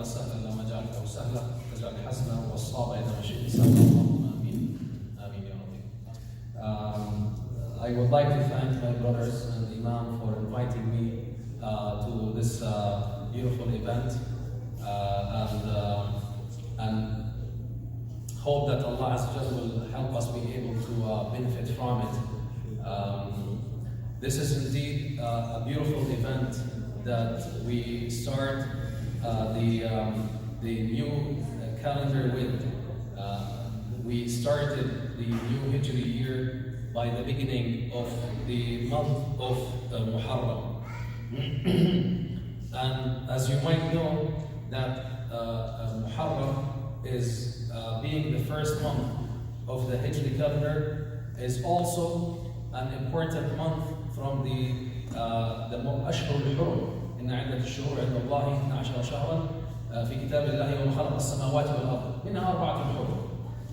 سهلا لما جعلته سهلا تجعل الحزن والصعب إذا ما شئت سهلا اللهم آمين آمين يا رب. I would like to thank my brothers and Imam for inviting me to this beautiful event and hope that Allah Azza wa Jalla will help us be able to benefit from it. This is indeed a beautiful event that we start the new calendar with. We started the new Hijri year by the beginning of the month of Muharram. And as you might know, that Muharram is being the first month of the Hijri calendar is also an important month from the أشهر الحرم. إن عدة الشهور عند الله 12 شهرا في كتاب الله يوم خلق السماوات والأرض منها 4 حرم.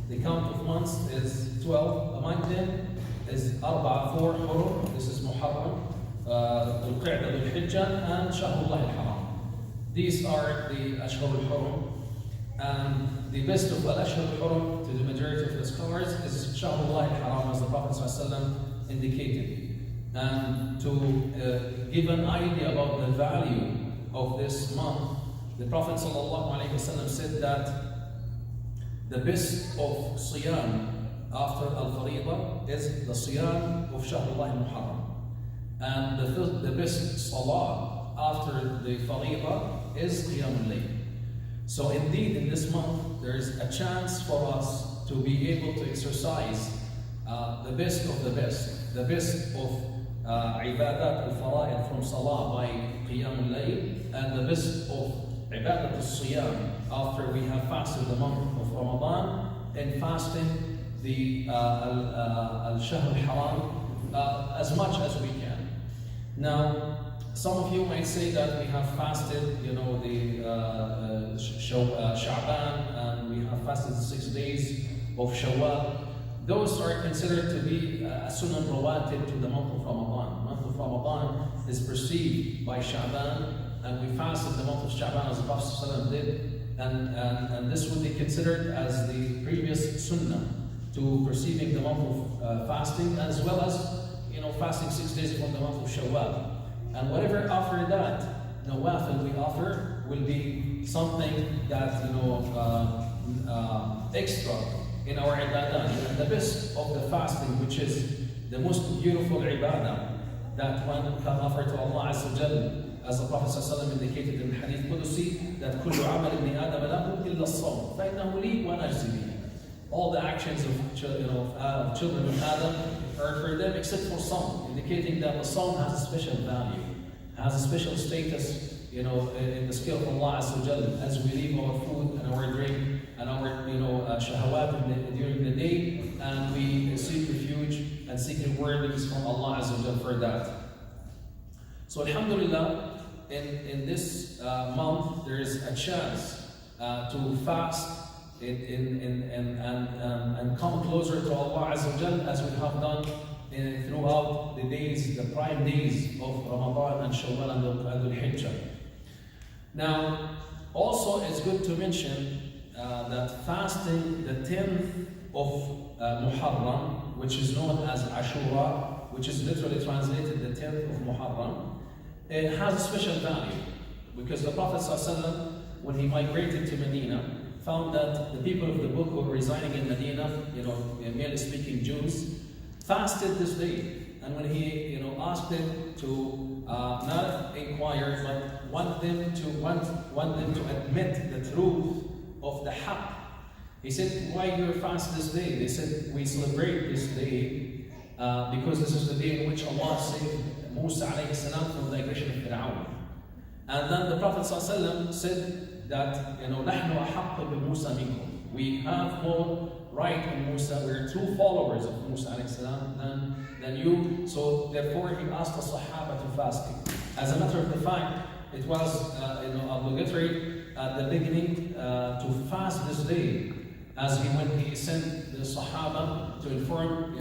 The count of months is 12. Among them is 4 حرم. This is Muharram, القعدة ذو الحجة, and شهر الله الحرام. These are the أشهر الحرم, and the best of الأشهر الحرم to the majority of the scholars is شهر الله الحرام, as the Prophet ﷺ indicated. And to give an idea about the value of this month, the Prophet ﷺ said that the best of siyam after al-fariḍah is the siyam of Shahr Allah al-Muharram, and the best salah after the fariḍah is qiyam al-layl. So indeed, in this month, there is a chance for us to be able to exercise the best of the best of ibadat al-fara'id from salah by qiyam al-layl, and the best of ibadat al-siyam after we have fasted the month of Ramadan and fasting the al-shahr al-haram as much as we can. Now, some of you might say that we have fasted, the Sha'ban, and we have fasted the 6 days of Shawwal. Those are considered to be a sunan rawatib to the month of Ramadan. The month of Ramadan is perceived by Sha'ban, and we fasted the month of Sha'ban as the Prophet ﷺ did, and this would be considered as the previous sunnah to perceiving the month of fasting, as well as fasting 6 days from the month of Shawwal. And whatever after that nawafil we offer will be something that extra in our ibadah. And the best of the fasting, which is the most beautiful ibadah that one can offer to Allah Azza wa Jalla, as the Prophet ﷺ indicated in Hadith Qudusi, that كل عمل ابن آدم له إلا الصوم فإنه لي وأنا أجزي به. All the actions of children of Adam are for them except for Sawm, indicating that the Sawm has a special value, has a special status, in the scale of Allah Azza wa Jalla, as we leave our food and our drink and our, shahawat during the day, and we seek refuge and seek rewardings from Allah Azza wa Jalla for that. So, alhamdulillah, in this month, there is a chance to fast and come closer to Allah Azza wa Jalla, as we have done throughout the days, the prime days of Ramadan and Shawwal and Dhul Hijjah. Now, also it's good to mention that fasting the 10th of Muharram, which is known as Ashura, which is literally translated the 10th of Muharram, it has a special value, because the Prophet ﷺ, when he migrated to Medina, found that the people of the book who were residing in Medina, merely speaking Jews, fasted this day. And when he asked them to not inquire, but want them to admit the truth of the haqq, he said, why do you fast this day? They said, we celebrate this day because this is the day in which Allah saved Musa alayhi salam from the aggression of Fir'aun. And then the Prophet ﷺ said that نحن أحق بموسى منكم. We have more right on Musa. We are true followers of Musa alayhi salam than you. So therefore he asked the Sahaba to fasting. As a matter of the fact, it was obligatory at the beginning to fast this day, as when he sent the Sahaba to inform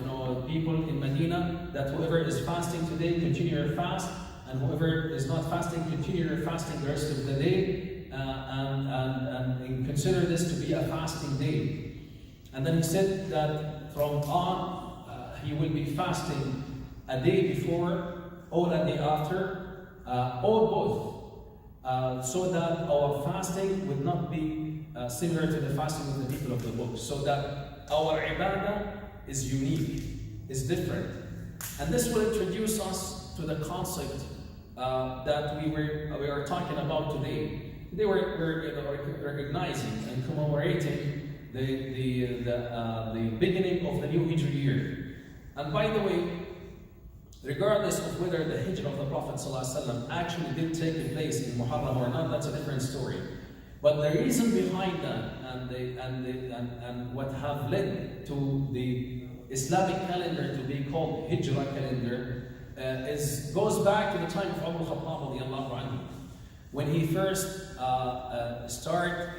people in Medina that whoever is fasting today, continue your fast, and whoever is not fasting, continue your fasting the rest of the day. and consider this to be a fasting day. And then he said that from on he will be fasting a day before or a day after, or both, so that our fasting would not be similar to the fasting of the people of the book, so that our ibadah is unique, is different. And this will introduce us to the concept that we are talking about today. Today we're recognizing and commemorating the beginning of the new Hijri year. And by the way, regardless of whether the Hijrah of the Prophet ﷺ actually did take place in Muharram or not, that's a different story. But the reason behind that and what have led to the Islamic calendar to be called Hijrah calendar goes back to the time of Umar al-Khattab, when he first started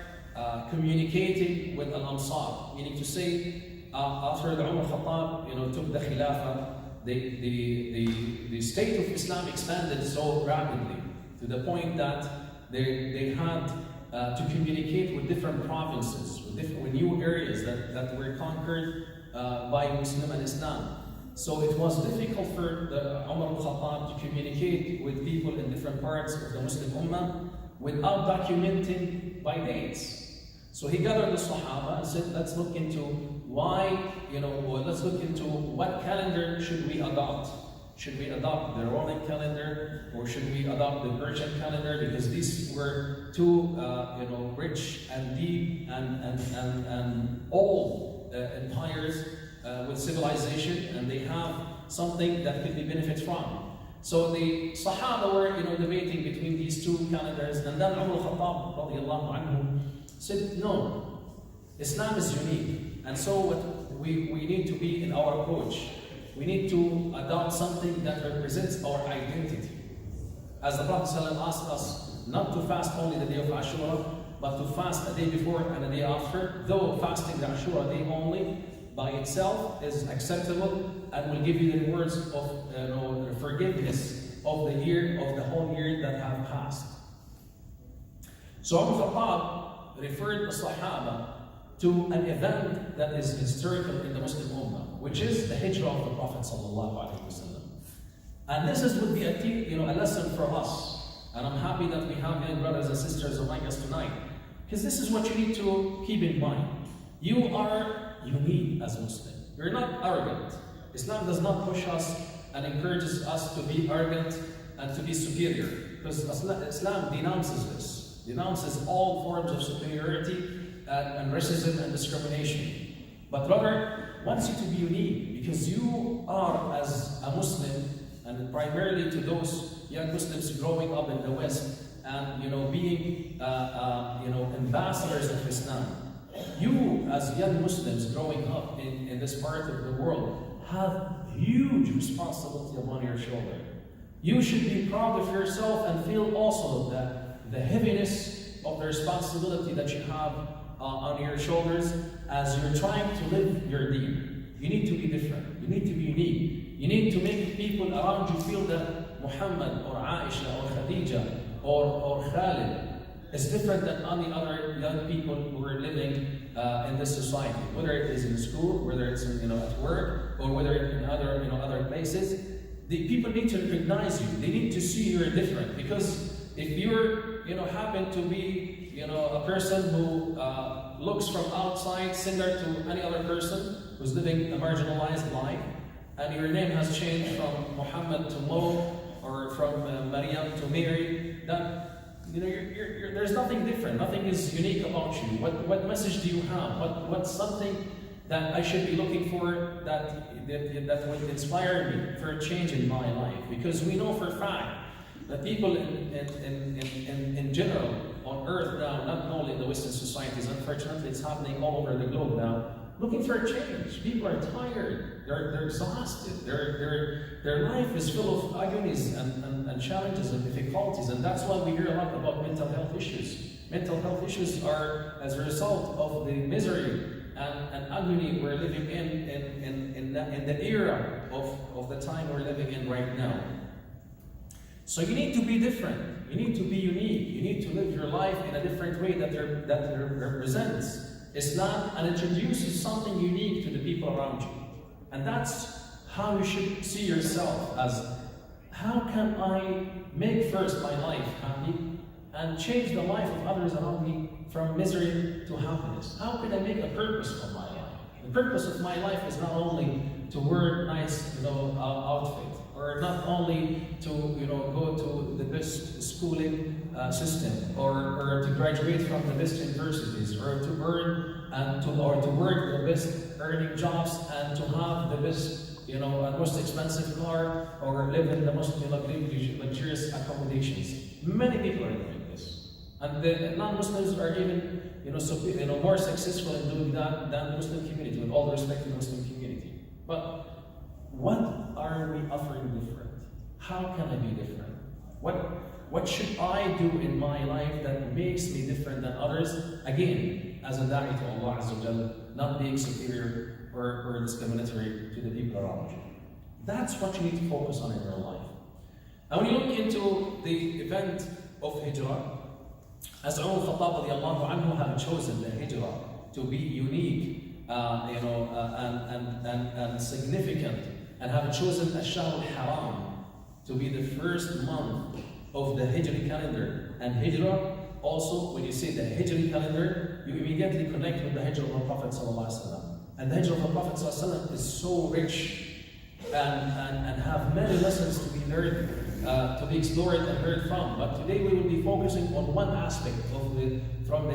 communicating with Al-Ansar, meaning to say, after the Umar al-Khattab took the Khilafah, the state of Islam expanded so rapidly to the point that they had to communicate with different provinces, with new areas that were conquered by Muslim and Islam. So it was difficult for the Umar al-Khattab to communicate with people in different parts of the Muslim Ummah without documenting by dates. So he gathered the Sahaba and said, let's look into let's look into what calendar should we adopt. Should we adopt the Roman calendar, or should we adopt the Persian calendar? Because these were two rich and deep and old empires with civilization, and they have something that could be benefit from. So the Sahaba were debating between these two calendars, and then Umar al-Khattab radiallahu anhu said, no, Islam is unique, and so what we need to be in our approach. We need to adopt something that represents our identity. As the Prophet ﷺ asked us not to fast only the day of Ashura, but to fast a day before and a day after, though fasting the Ashura day only by itself is acceptable and will give you the rewards of forgiveness of the whole year that have passed. So Umar al-Khattab referred the Sahaba to an event that is historical in the Muslim Ummah, which is the Hijrah of the Prophet ﷺ. And this would be a lesson for us. And I'm happy that we have young brothers and sisters among us tonight, because this is what you need to keep in mind. You are unique as Muslim. You're not arrogant. Islam does not push us and encourages us to be arrogant and to be superior, because Islam denounces this, denounces all forms of superiority and racism and discrimination. But rather wants you to be unique, because you are, as a Muslim, and primarily to those young Muslims growing up in the West and being ambassadors of Islam. You, as young Muslims growing up in this part of the world, have huge responsibility upon your shoulder. You should be proud of yourself and feel also the heaviness of the responsibility that you have on your shoulders as you're trying to live your deen. You need to be different. You need to be unique. You need to make people around you feel that Muhammad or Aisha or Khadija or Khalid is different than any other young people who are living in this society, whether it is in school, whether it's at work, or whether in other places. The people need to recognize you. They need to see you're different, because if you're happen to be a person who looks from outside similar to any other person who's living a marginalized life, and your name has changed from Muhammad to Mo, or from Maryam to Mary, then there's nothing different. Nothing is unique about you. What message do you have? What's something that I should be looking for that would inspire me for a change in my life? Because we know for a fact that people in general on earth now, not only in the Western societies, unfortunately it's happening all over the globe now, looking for a change. People are tired, they're exhausted, their life is full of agonies and challenges and difficulties, and that's why we hear a lot about mental health issues. Mental health issues are as a result of the misery and agony we're living in the era of the time we're living in right now. So you need to be different. You need to be unique. You need to live your life in a different way that represents Islam and introduces something unique to the people around you. And that's how you should see yourself as, how can I make first my life happy and change the life of others around me from misery to happiness? How can I make a purpose for my life? The purpose of my life is not only to wear nice, outfit, or not only to, go to the best schooling system, or to graduate from the best universities, or to earn or to work the best earning jobs, and to have the best, most expensive car, or live in the most luxurious accommodations. Many people are doing this, and the non-Muslims are even, more successful in doing that than the Muslim community. With all the respect to the Muslim community, but what are we offering different? How can I be different? What should I do in my life that makes me different than others? Again, as a da'i to Allah Azza wa Jal, not being superior or discriminatory to the people around you. That's what you need to focus on in your life. And when you look into the event of Hijrah, as al-Khattab radiallahu anhu have chosen the Hijrah to be unique, and significant, and have chosen Ash-Shahr al-Haram to be the first month of the Hijri calendar. And Hijrah, also, when you say the Hijri calendar, you immediately connect with the Hijrah of the Prophet ﷺ. And the Hijrah of the Prophet ﷺ is so rich and have many lessons to be learned, to be explored and heard from. But today we will be focusing on one aspect from the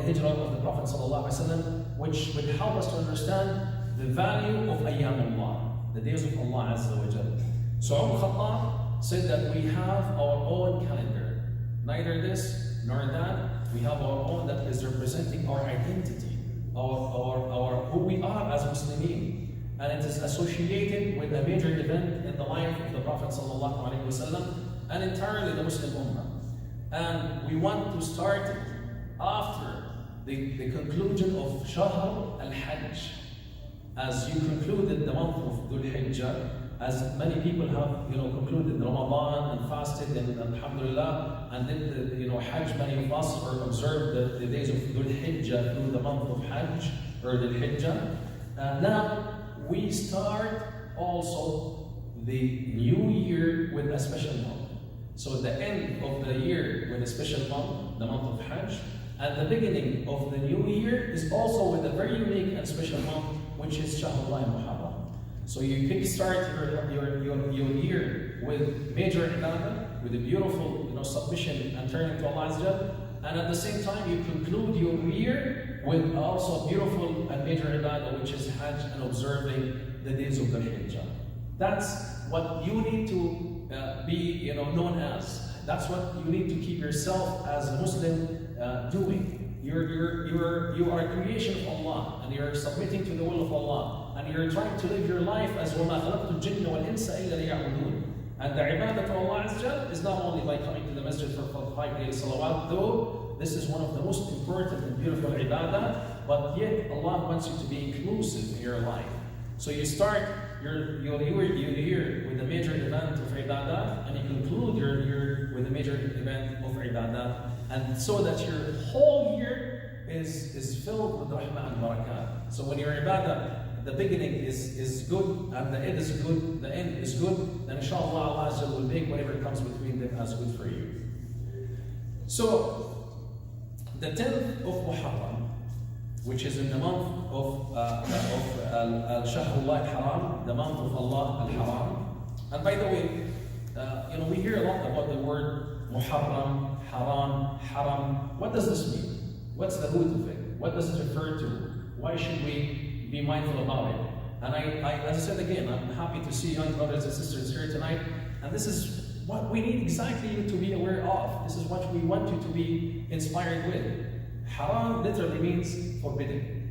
Hijrah of the Prophet ﷺ, which will help us to understand the value of ayyam Allah, the days of Allah Azza wa Jal. So al-Khattab said that we have our own calendar. Neither this nor that. We have our own that is representing our identity, our who we are as Muslimin. And it is associated with a major event in the life of the Prophet ﷺ and entirely the Muslim Ummah. And we want to start it after the conclusion of Shahr al-Hajj. As you concluded the month of Dhul Hijjah, as many people have concluded Ramadan and fasted and alhamdulillah and did the Hajj, many of us or observed the days of Dhul Hijjah through the month of Hajj or Dhul Hijjah. Now we start also the new year with a special month. So the end of the year with a special month, the month of Hajj, and the beginning of the new year is also with a very unique and special month, which is Shahr al-Muharram. So you kickstart your year with major ibadah, with a beautiful submission and turning to Allah Azza wa Jal, and at the same time you conclude your year with also beautiful and major ibadah, which is Hajj and observing the days of the Hijjah. That's what you need to be known as. That's what you need to keep yourself as a Muslim doing. You are a creation of Allah, and you're submitting to the will of Allah, and you're trying to live your life as وَمَا خَلَقْتُ الْجِنَّ وَالْإِنسَ إِلَّا لِيَعْبُدُونَ. And the ibadah to Allah Azza wa Jal is not only by coming to the masjid for 5 daily salawat, though this is one of the most important and beautiful ibadah, but yet Allah wants you to be inclusive in your life. So you start your year with a major event of ibadah, and you conclude your year with a major event of ibadah, and so that your whole year is filled with rahmah and barakat. So when your ibadah, the beginning is good and the end is good, then inshallah Allah Azza will make whatever comes between them as good for you. So the 10th of Muharram, which is in the month of Shahr al-Haram, the month of Allah al-Haram. And by the way, we hear a lot about the word Muharram, Haram, Haram. What does this mean? What's the root of it? What does it refer to? Why should we be mindful about it? And as I said again, I'm happy to see young brothers and sisters here tonight. And this is what we need exactly you to be aware of. This is what we want you to be inspired with. Haram literally means forbidden.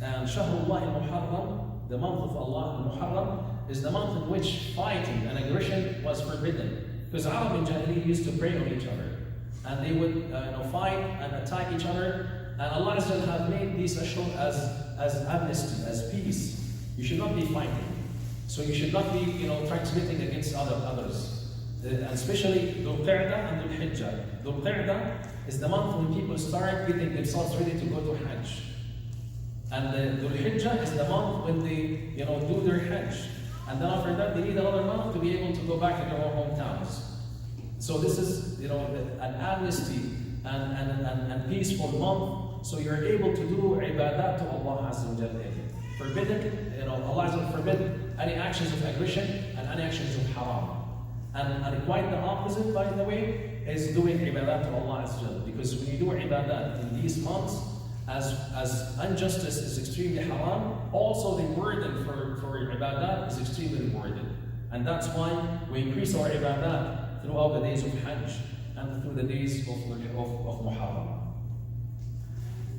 And Shahrullah al-Muharram, the month of Allah al-Muharram, is the month in which fighting and aggression was forbidden. Because Arab in Jahiliyyah used to prey on each other. And they would fight and attack each other. And Allah Azza wa Jalla have made these ashur as amnesty, as peace. You should not be fighting. So you should not be transmitting against others. And especially Dhul Qa'dah and Dhul Hijjah. Dhul Dhul Qa'dah is the month when people start getting themselves ready to go to Hajj. And the Dhul Hijjah is the month when they, do their Hajj. And then after that, they need another month to be able to go back to their own hometowns. So this is, an amnesty and peaceful month. So you're able to do ibadat to Allah Azza wa Jalla. Forbidden, Allah Azza wa Jalla forbid any actions of aggression and any actions of haram. And quite the opposite, by the way, is doing ibadat to Allah Azza wa Jalla. Because when you do ibadat in these months, as injustice is extremely haram, also the burden for ibadat is extremely burden. And that's why we increase our ibadat throughout the days of Hajj and through the days of Muharram.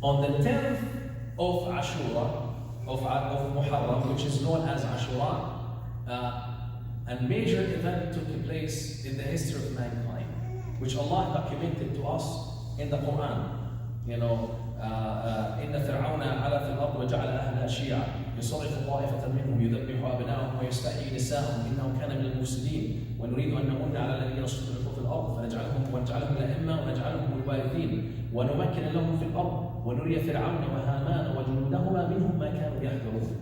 On the 10th of Ashura, of Muharram, which is known as Ashura, a major event took place in the history of mankind, which Allah documented to us in the Quran. إن فرعون علا في الأرض وجعل أهلها شيعا يصرف طائفة منهم يذبح أبناءهم ويستحيي نساءهم إنه كان من المفسدين ونريد أن نمن على الذين استضعفوا في الأرض ونجعلهم الأئمة ونجعلهم الوالدين ونمكن لهم في الأرض ونري فرعون وهامان وجنودهما منهم ما كانوا يحذرون.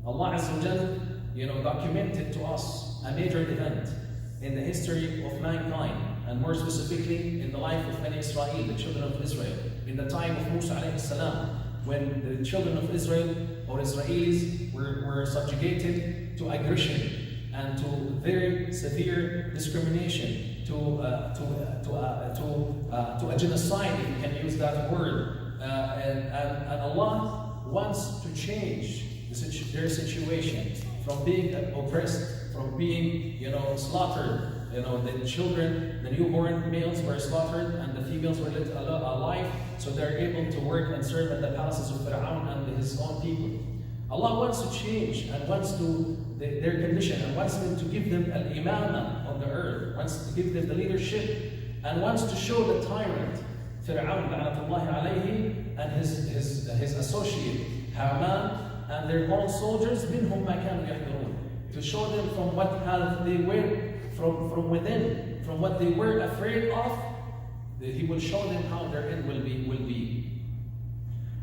Allah Azza wa Jal, documented to us a major event in the history of mankind, and more specifically in the life of Bani Israel, the children of Israel, in the time of Musa alayhi salam, when the children of Israel or Israelis were subjugated to aggression and to very severe discrimination, to a genocide, if you can use that word. And Allah wants to change their situation from being oppressed, from being slaughtered. The children, the newborn males were slaughtered and the females were left alive, so they're able to work and serve at the palaces of Fir'aun and his own people. Allah wants to change and wants to their condition and wants them to give them al-imama on the earth, wants to give them the leadership, and wants to show the tyrant Fir'aun la'natullahi alayhi and his associate Haman and their own soldiers minhum ma kanu yahdurun, to show them from what they were from within, from what they were afraid of. He will show them how their end will be.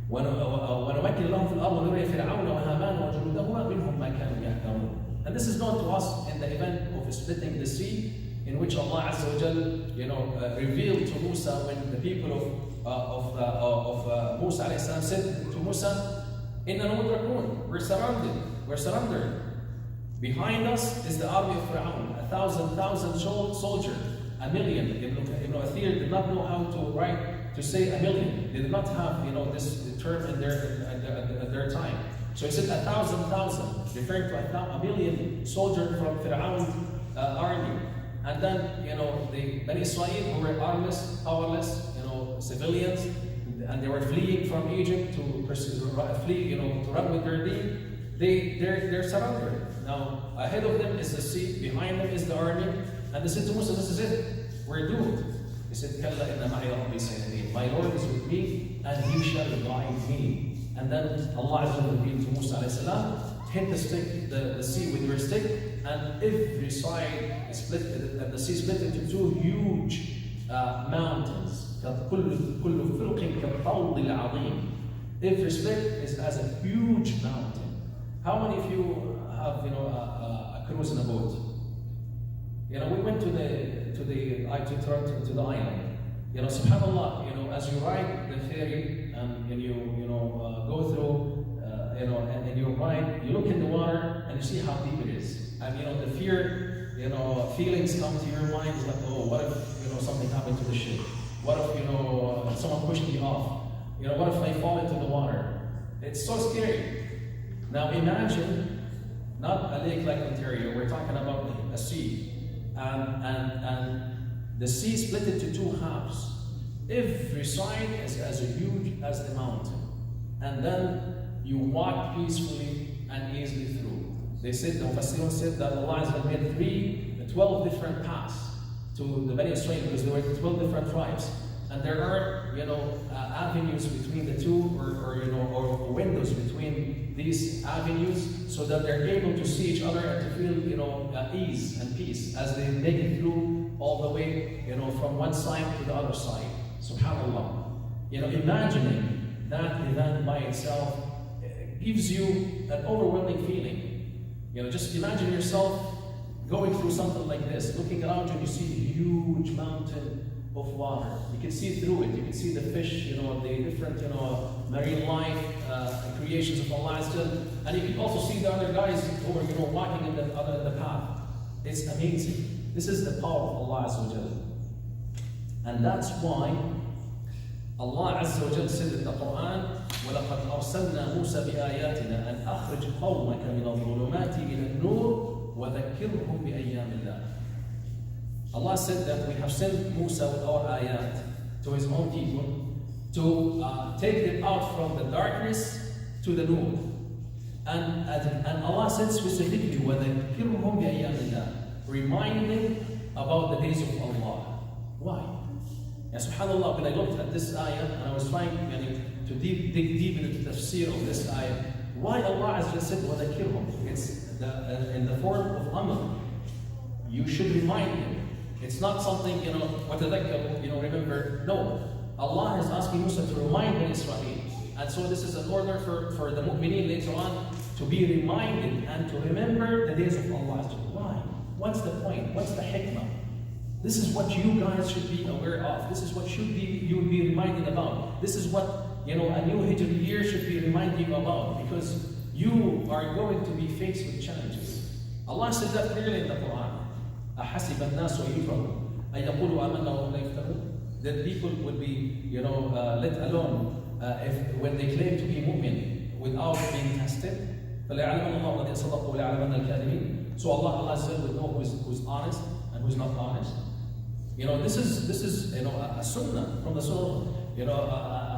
وَنُمَكِّنْ لَهُمْ فِي الْأَرْضِ وَنُرِيَ فِرْعَوْنَ وَهَامَانَ وَجُنُودَهُمَا مِنْهُمْ مَا كَانُوا يَحْذَرُونَ. And this is known to us in the event of splitting the sea, in which Allah Azza wa Jal, revealed to Musa when the people of Musa alayhi salam said to Musa, "Inna mudrakun, we're surrendered. Behind us is the army of Fir'aun, 1,000 soldiers, 1,000,000. Ibn Athir did not know how to say 1,000,000. They did not have this term in their time. So he said 1,000, referring to 1,000,000 soldiers from Fir'aun's army. And then the Bani Israel, who were armless, powerless, civilians, and they were fleeing from Egypt to run with their deen. They're surrendered. Now, ahead of them is the sea, behind them is the army, and they said to Musa, "This is it, we're doomed." He said, "Kalla inna ma'i rabbi sayahdin." My Lord is with me, and He shall guide me. And then Allah Azza wa Jalla revealed to Musa alayhi salam, hit the stick, the sea with your stick, and every side is split. The sea split into two huge mountains. كل فرق كالطود العظيم. Every split is as a huge mountain. How many of you have a cruise in a boat? We went to the island. Subhanallah, as you ride the ferry and you go through and in your mind you look in the water and you see how deep it is. And the fear, feelings come to your mind, like, oh, what if something happened to the ship? What if someone pushed me off? What if I fall into the water? It's so scary. Now imagine not a lake like Ontario, we're talking about a sea. And the sea split into two halves. Every side is as huge as the mountain. And then you walk peacefully and easily through. The Mufassirun said that Allah has made 12 different paths to the Bani Israel, because there were 12 different tribes. And there are, avenues between the two, or windows between these avenues, so that they're able to see each other and to feel, ease and peace as they make it through all the way, from one side to the other side. Subhanallah. Imagining that event by itself gives you an overwhelming feeling. Just imagine yourself going through something like this, looking around you and you see a huge mountain of water. You can see through it. You can see the fish, the different, marine life, creations of Allah. And you can also see the other guys who are, walking in the path. It's amazing. This is the power of Allah Azza wa Jal. And that's why Allah Azza wa Jal said in the Quran, وَلَقَدْ أَرْسَلْنَا مُوسَى بِآيَاتِنَا أَنْ أَخْرِجْ قَوْمَكَ مِنَ الظُّلُمَاتِ إِلَى النُّورِ وَذَكِّرْهُمْ بِأَيَّامِ اللَّهِ. Allah said that we have sent Musa with our ayat to his own people to take them out from the darkness to the nur. And Allah said specifically, وَذَكِّرْهُمْ بِأَيَّامِ اللَّهِ, remind them about the days of Allah. Why? Subhanallah, when I looked at this ayah and I was trying to dig deep into the tafsir of this ayah, why Allah has just said وَذَكِّرْهُمْ? It's in the form of amr. You should remind them. It's not something, وَتَذَكَّرُوا, remember. No. Allah is asking Musa to remind Bani Israel. And so this is an order for the mu'mineen later on to be reminded and to remember the days of Allah. Why? What's the point? What's the hikmah? This is what you guys should be aware of. This is what you would be reminded about. This is what, a new Hijri year should be reminding you about, because you are going to be faced with challenges. Allah said that clearly in the Quran. أَحَسِبَ النَّاسُ أَن يَقُولُوا آمَنَّا وَهُمْ لَا يُفْتَنُونَ. That people would be, let alone when they claim to be mu'min without being tested. فَلَيَعْلَمَنَّ اللَّهُ الَّذِينَ صَدَقُوا وَلَيَعْلَمَنَّ الْكَاذِبِينَ. So Allah said would know who's honest and who's not honest. This is a sunnah from the sunnah.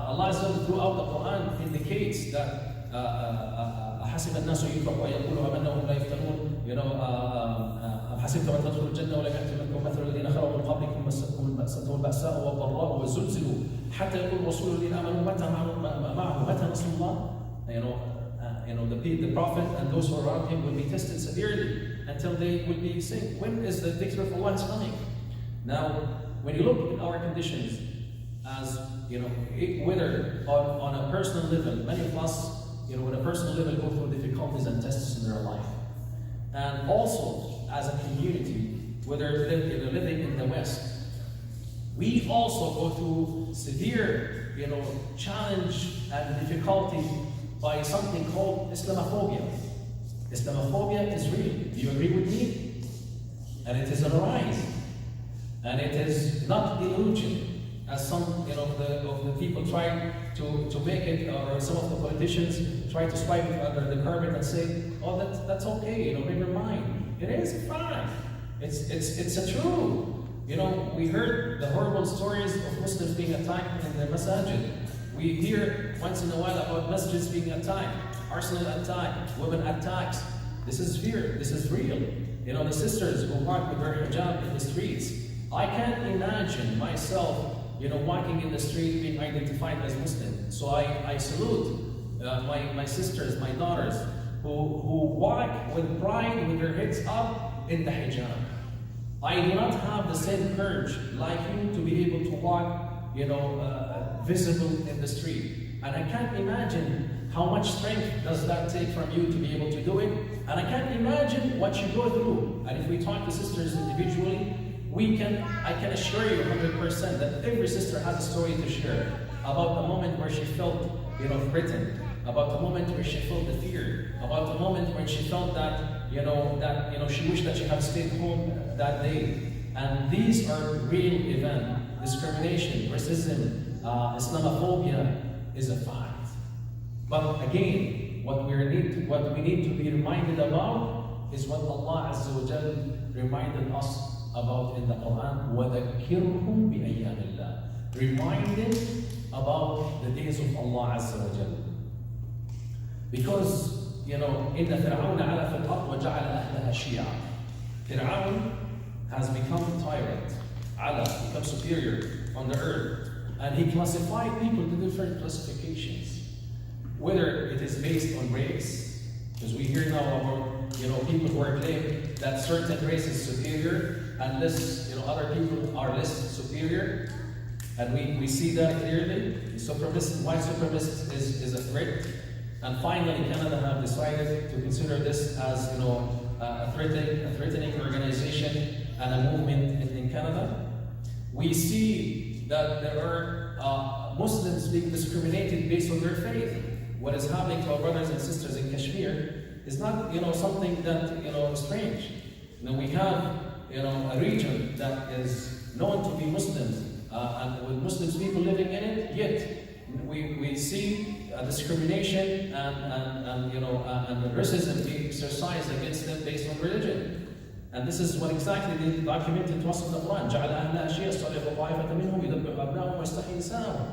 Allah throughout the Quran indicates that حسب الناس يتركوا أن يقولوا آمنا وهم لا يفتنون. أم حسبتم أن تدخلوا الجنة ولم يأتكم منكم مثل الذين خلوا من قبلكم مستهم البأساء والضراء وزلزلوا حتى يقول الرسول الذين آمنوا متى نصر الله. The Prophet and those who are around him will be tested severely until they will be saying, when is the victory of Allah coming? Now, when you look at our conditions, as whether on a personal level, many of us, on a personal level, go through difficulties and tests in their life, and also as a community, whether living in the West, we also go through severe, challenge and difficulty by something called Islamophobia. Islamophobia is real. Do you agree with me? And it is on the rise. And it is not illusion, as some of the people try to make it, or some of the politicians try to swipe it under the carpet and say, oh, that's okay, never mind. It is a fact. It's a true. We heard the horrible stories of Muslims being attacked in the masajid. We hear once in a while about masjids being attacked, arsenal attack, women attacks. This is fear. This is real. The sisters who walk with their hijab in the streets. I can't imagine myself, walking in the street being identified as Muslim. So I salute my sisters, my daughters, who walk with pride with their heads up in the hijab. I do not have the same courage like you to be able to walk, visible in the street. And I can't imagine how much strength does that take from you to be able to do it. And I can't imagine what you go through. And if we talk to sisters individually, I can assure you 100% that every sister has a story to share about the moment where she felt, threatened, about the moment where she felt the fear, about the moment when she felt that, she wished that she had stayed home that day. And these are real events. Discrimination, racism, Islamophobia is a fact. But again, what we need to be reminded about is what Allah Azza wa Jal reminded us about in the Quran. وَذَكِّرْهُمْ بِأَيَّامِ اللَّهِ. Remind them about the days of Allah Azza wa Jal. Because, إِنَّ فِرْعَوْنَ عَلَى فِي الْأَرْضِ وَجَعَلَ أَهْلَهَا شِيَعًا. Fir'aun has become a tyrant. Allah, become superior on the earth. And he classified people to different classifications. Whether it is based on race, because we hear now about people who are claiming that certain race is superior, and less, other people are less superior, and we see that clearly. White supremacy is a threat, and finally Canada have decided to consider this as a threatening organization and a movement in Canada. We see that there are Muslims being discriminated based on their faith. What is happening to our brothers and sisters in Kashmir is not something that is strange. We have a region that is known to be Muslims, and with Muslims people living in it, yet we see discrimination and racism being exercised against them based on religion. And this is what exactly they documented to us in the Quran. جعل أهلها شيعا يستضعف طائفة منهم يذبح أبناءهم ويستحيي نساءهم.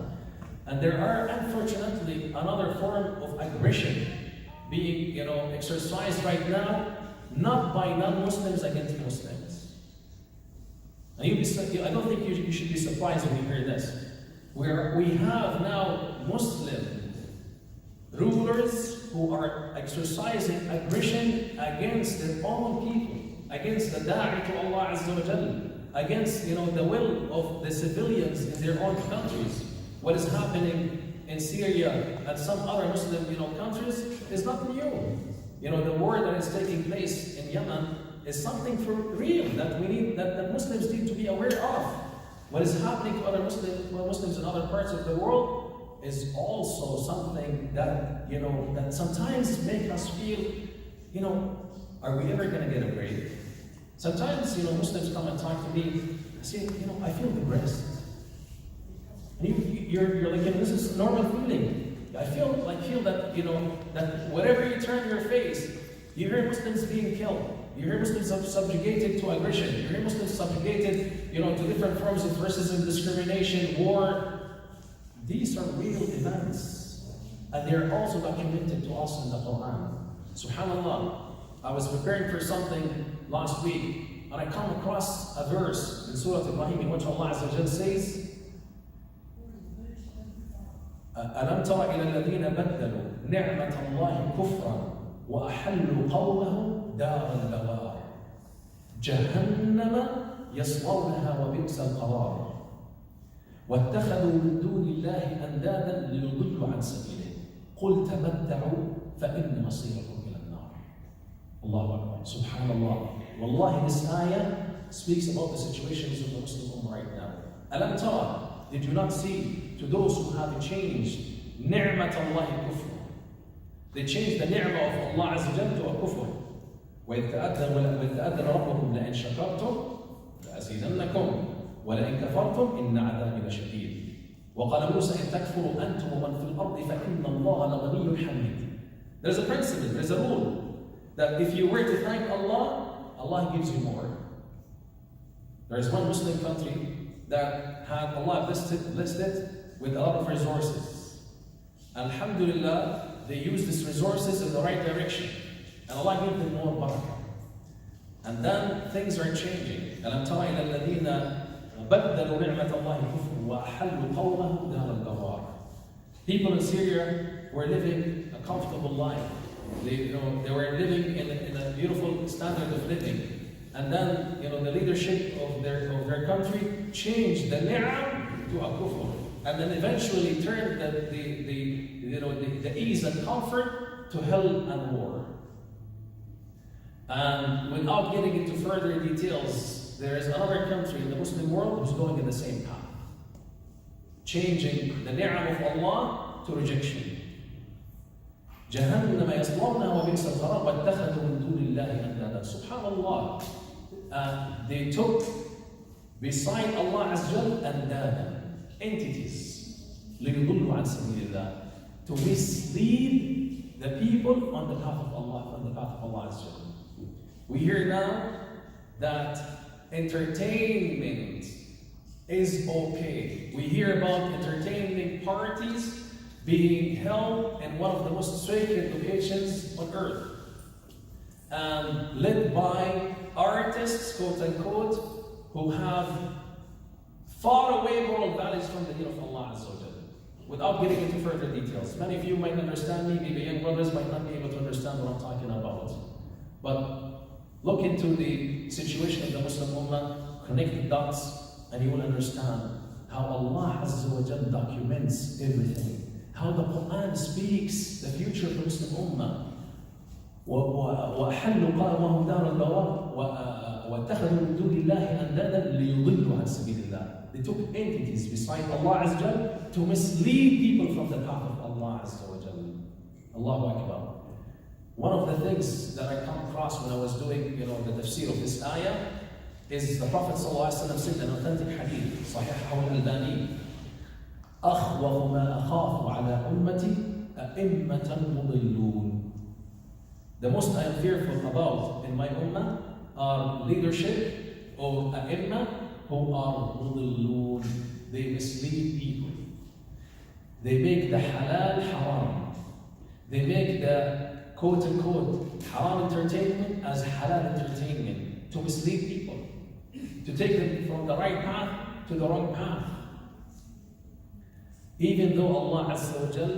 And there are, unfortunately, another form of aggression being exercised right now, not by non-Muslims against Muslims. And I don't think you should be surprised when you hear this. Where we have now Muslim rulers who are exercising aggression against their own people, against the da'i to Allah Azza wa Jal, against the will of the civilians in their own countries. What is happening in Syria and some other Muslim countries is not new. The war that is taking place in Yemen is something for real that Muslims need to be aware of. What is happening to other Muslims in other parts of the world is also something that that sometimes make us feel, are we ever going to get a break? Sometimes Muslims come and talk to me and say, I feel depressed. And you're like, this is a normal feeling. I feel that that wherever you turn your face, you hear Muslims being killed. You hear Muslims subjugated to aggression. You hear Muslims subjugated, to different forms of racism, discrimination, war. These are real events, and they're also documented to us in the Quran. Subhanallah. I was preparing for something last week, and I come across a verse in Surah Ibrahim in which Allah Azza wa Jal says, أَلَمْ تَرَ إِلَى الَّذِينَ بَدَّلُوا نِعْمَةَ اللَّهِ كُفْرًا وَأَحَلُّوا قَوْمَهُمْ دَارَ الْبَوَارِ جَهَنَّمَ يَصْلَوْنَهَا وَبِئْسَ الْقَرَارِ وَاتَّخَذُوا مِن دُونِ اللَّهِ أَندَادًا لِيُضِلُّوا عَن سَبِيلِهِ قُلْ تَمَتَّعُوا فَإِنَّ مَصِيرَكُمْ إِلَى النَّارِ. Allahu Akbar. Subhanallah. Wallahi, this ayah speaks about the situations of the Muslim Ummah right now. Alam tara, did you not see to those who have changed ni'mat Allahi kufr? They changed the ni'mah of Allah Azza wa Jalla to a kufr. وَإِذْ تَأَذَّنَ رَبُّكُمْ لَإِنْ شَكَرْتُمْ لَأَزِيدَنَّكُمْ وَلَئِنْ كَفَرْتُمْ إِنَّ عَذَابِي لَشَدِيدٌ وَقَالَ مُوسَىٰ إِنْ تَكْفُرُوا أَنْتُمْ وَمَنْ فِي الْأَرْضِ فَإِنَّ اللَّهَ لَغَنِيٌّ حَمِيدٌ. There's a principle, there's a rule, that if you were to thank Allah, Allah gives you more. There is one Muslim country that had Allah blessed with a lot of resources. Alhamdulillah, they used these resources in the right direction, and Allah gave them more barakah. And then things are changing. أَلَمْ تَرَ إِلَى الَّذِينَ بَدَّلُوا نِعْمَةَ اللَّهِ كُفْرًا وَأَحَلُّوا قَوْمَهُمْ دَارَ الْبَوَارِ. People in Syria were living a comfortable life. They were living in a beautiful standard of living. And then, the leadership of their country changed the ni'am to a kufr, and then eventually turned the ease and comfort to hell and war. And without getting into further details, there is another country in the Muslim world who's going in the same path, changing the ni'am of Allah to rejection. جهنم يصلونها وبئس القرار واتخذوا من دون الله أندادا. Subhanallah. They took beside Allah Azza wa Jal andada, entities, لِيُضِلُّوا عَنْ سَبِيلِ اللَّهِ, to mislead the people on the path of Allah, on the path of Allah Azza wa Jal. We hear now that entertainment is okay. We hear about entertainment parties being held in one of the most sacred locations on earth, and led by artists, quote unquote, who have far away moral values from the deen of Allah Azza wa Jal. Without getting into further details, many of you might understand me, maybe young brothers might not be able to understand what I'm talking about. But Look into the situation of the Muslim Ummah, connect the dots, and you will understand how Allah Azza wa Jal documents everything. How the Quran speaks the future of the Muslim Ummah. وَأَحَلُّوا قَوْمَهُمْ دَارَ الْبَوَارِ وَاتَّخَذُوا مِن دُونِ اللَّهِ أَنْدَادًا لِيُضِلُّوا عَنْ سَبِيلِ اللَّهِ. They took entities beside Allah Azza wa Jal to mislead people from the path of Allah Azza wa Jal. Allahu Akbar. One of the things that I come across when I was doing, the tafsir of this ayah is the Prophet ﷺ said in an authentic hadith, صحيحه الألباني, أخوف ما أخاف على أمتي أئمة مضلون. The most I am fearful about in my ummah are leadership or a'imma who are mudillun. They mislead people. They make the halal haram. They make the quote-unquote haram entertainment as halal entertainment to mislead people, to take them from the right path to the wrong path. Even though Allah Azza wa Jal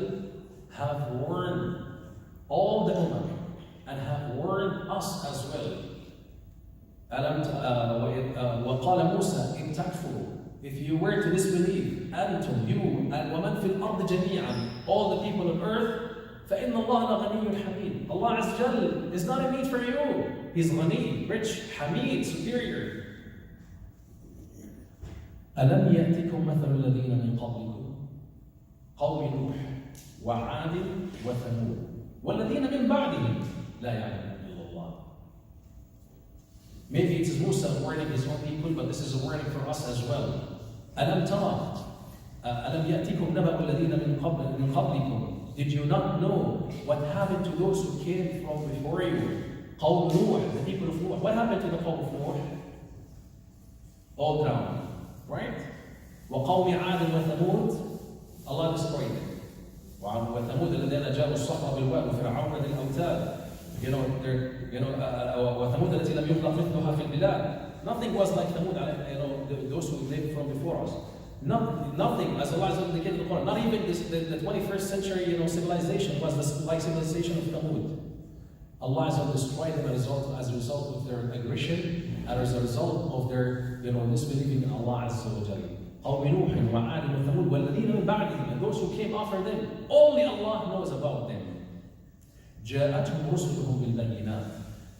have warned all the ummah and have warned us as well. وقال موسى إن تكفروا, if you were to disbelieve, أنتم, you, and ومن في الأرض جميعا, all the people on earth, فإن الله لغني حميد. Allah Azza wa Jal is not in need for you. He's غني, rich, حميد, superior. ألم يأتكم مثل الذين من قبلكم قوم نوح وعاد وثمود والذين من بعدهم لا يعلمون إلا الله. Maybe it is Musa warning his own people, but this is a warning for us as well. ألم ترى ألم يأتكم نبأ الذين من قبلكم. Did you not know what happened to those who came from before you? قوم نوح, the people of Noah. What happened to the قوم of Noah? All drowned, right? وقوم عاد وثمود, Allah destroyed them. وثمود الذين جابوا الصخر بالواد وفرعون ذي الأوتاد. وثمود التي لم يخلق مثلها في البلاد. Nothing was like Thamud, those who lived from before us. Nothing, as Allah has indicated in the Quran, not even the 21st century civilization was like civilization of Thamud. Allah has destroyed them as a result of their aggression and as a result of their disbelieving in Allah Azza wa Jalla. قوم نوح وعاد وثمود والذين من بعدهم, and those who came after them, only Allah knows about them. جاءتهم رسلهم بالبينات.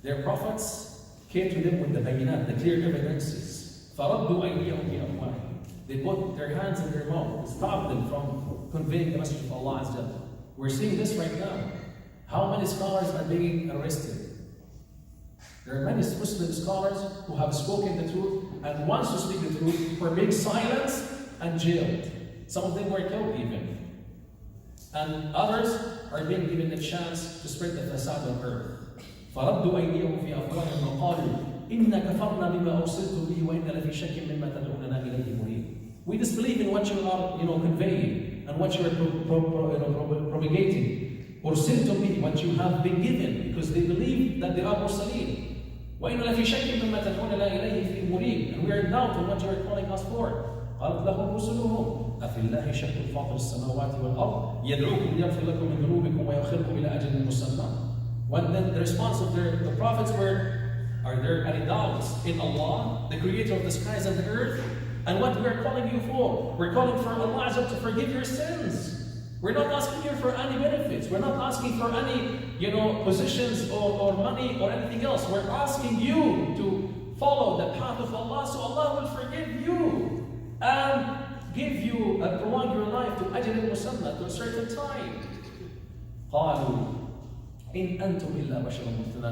Their prophets came to them with the bayinat, the clear evidences. فردوا أيديهم بأفواههم. They put their hands in their mouth, stopped them from conveying the message of Allah Azza wa Jalla. We're seeing this right now. How many scholars are being arrested? There are many Muslim scholars who have spoken the truth and wants to speak the truth were being silenced and jailed. Some of them were killed even. And others are being given a chance to spread the fasad on earth. فردوا أيديهم في أفواههم وقالوا إنا كفرنا بما أرسلتم به وإنا لفي شك مما تدعوننا إليه مريب. We disbelieve in what you are conveying and what you are propagating. أرسلتم به, what you have been given, because they believe that they are مرسلين. وإنا لفي شك مما تدعوننا إليه في مريب, and we are in doubt on what you are calling us for. قالت لهم رسلهم أفي الله شك فاطر السماوات والأرض يدعوكم ليغفر لكم من ذنوبكم ويؤخركم إلى أجل مسمى. When then the response of the prophets were, are there any doubts in Allah, the creator of the skies and the earth, and what we are calling you for? We're calling for Allah to forgive your sins. We're not asking you for any benefits. We're not asking for any, positions or money or anything else. We're asking you to follow the path of Allah, so Allah will forgive you and give you and prolong your life to ajal musamma, to a certain time. قالوا إن أنتم إلا بشر مثلنا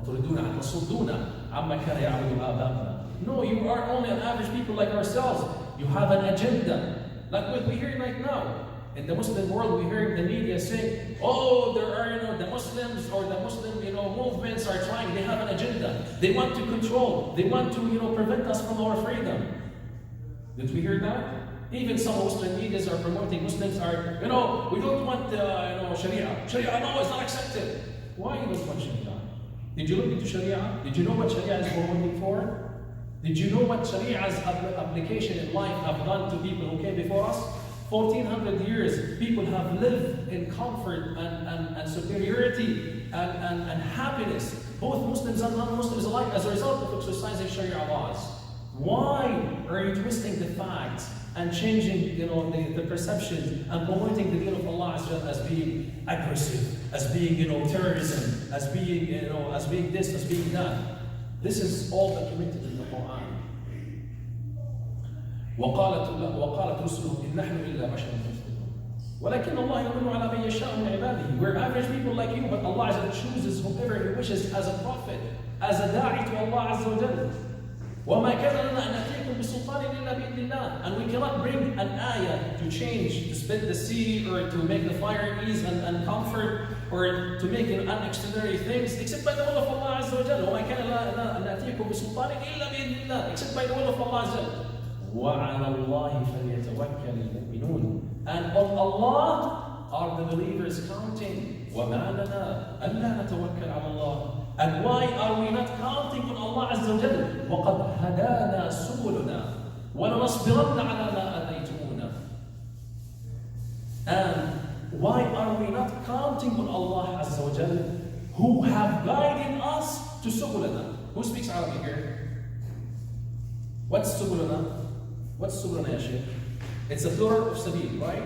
تريدون أن تصدونا عما كان يعبد آباؤنا. No, you are only an average people like ourselves. You have an agenda, like what we hear right now. In the Muslim world, we hear the media saying, "Oh, there are the Muslims or the Muslim movements are trying. They have an agenda. They want to control. They want to prevent us from our freedom." Did we hear that? Even some Muslim medias are promoting Muslims are, we don't want Sharia. Sharia, no, it's not accepted. Why you don't want Sharia? Did you look into Sharia? Did you know what Sharia is promoting for? Did you know what Sharia's application in life have done to people who came before us? 1400 years, people have lived in comfort and superiority and happiness, both Muslims and non-Muslims alike, as a result of exercising Sharia laws. Why are you twisting the facts and changing, the perception and promoting the deen of Allah as being aggressive, as being, terrorism, as being, as being this, as being that? This is all documented in the Quran. وقالت رسله إن نحن إلا بشر مثلكم ولكن الله يمن على من يشاء من عباده. We're average people like you, but Allah chooses whoever He wishes as a prophet, as a da'i to Allah Azza wa Jalla. وما كان لنا أن نأتيكم بسلطان إلا بإذن الله. And we cannot bring an ayah to change, to split the sea, or to make the fire ease and comfort, or to make extraordinary things, except by the will of Allah Azza wa Jalla. وما كان لنا أن نأتيكم بسلطان إلا بإذن الله, except by the will of Allah Azza wa Jalla. وعلى الله فليتوكل المؤمنون. And on Allah are the believers counting. وما لنا ألا نتوكل على الله. And why are we not counting on Allah Azza wa Jalla? وقد هدانا سبلنا ولنصبرن على ما آذيتمونا. And why are we not counting on Allah Azza wa Jalla, who have guided us to subulana? Who speaks Arabic here? What's subulana? What's subulana, ya Shaykh? It's a plural of sabil, right?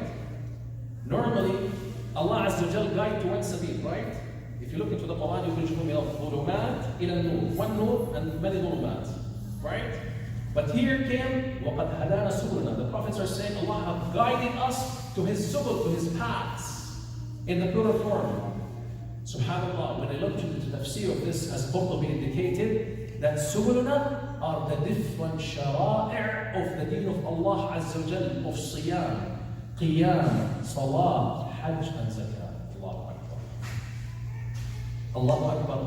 Normally, Allah Azza wa Jalla guide towards sabil, right? If you look into the Quran, you will show me ظُلُمَاتٍ إِلَى النُّورِ. One nur and many ظُلُمَات, right? But here came وَقَدْ هَدَانَا سُبُلُنَا. The prophets are saying Allah have guided us to His subul, to His paths, in the plural form. Subhanallah, when I looked into the tafsir of this, as Qurtubi indicated, that subuluna are the different shara'i' of the deen of Allah Azza wa Jal, of siyam, qiyam, salah, hajj and zakah. Allahu Akbar. Allahu Akbar.